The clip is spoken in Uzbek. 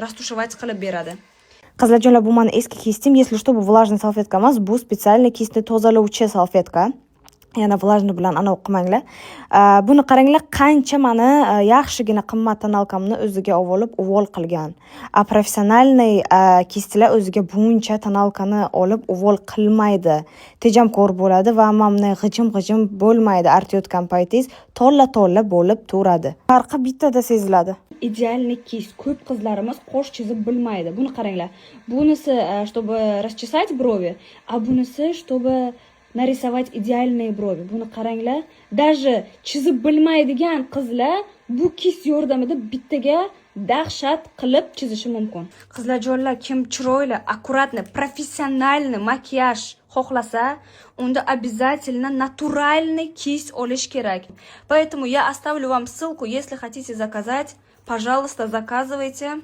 rastушевать qilib beradi. Qizlarjonlar, bu meni eski kistim. Если что, bu влажный salfetka emas, bu специальный kistni tozalovchi salfetka. Yana влажный bilan ana o'qimanglar. Buni qaranglar, qancha meni yaxshigina qimmat tonalkamni o'ziga olib uvol qilgan. Professionalniy kistlar o'ziga buncha tonalkani olib uvol qilmaydi. Tejamkor bo'ladi va mamni g'ijim bo'lmaydi. Artayotgan paytingiz to'la bo'lib turadi. Farqi bittada seziladi. Idealniy kist. Ko'p qizlarimiz qosh chizib bilmaydi. Buni qaranglar. Bunisi чтобы расчесать брови, а bunisi чтобы нарисовать идеальные брови. Buni qaranglar. Даже chizib bilmaydigan qizlar bu kist yordamida bittaga dahshat qilib chizishi mumkin. Qizlarjonlar, kim chiroyli, аккуратный, профессиональный makiyaj xohlasa, unda обязательно натуральный кисть olish kerak. Поэтому я оставлю вам ссылку, если хотите заказать, пожалуйста, заказывайте.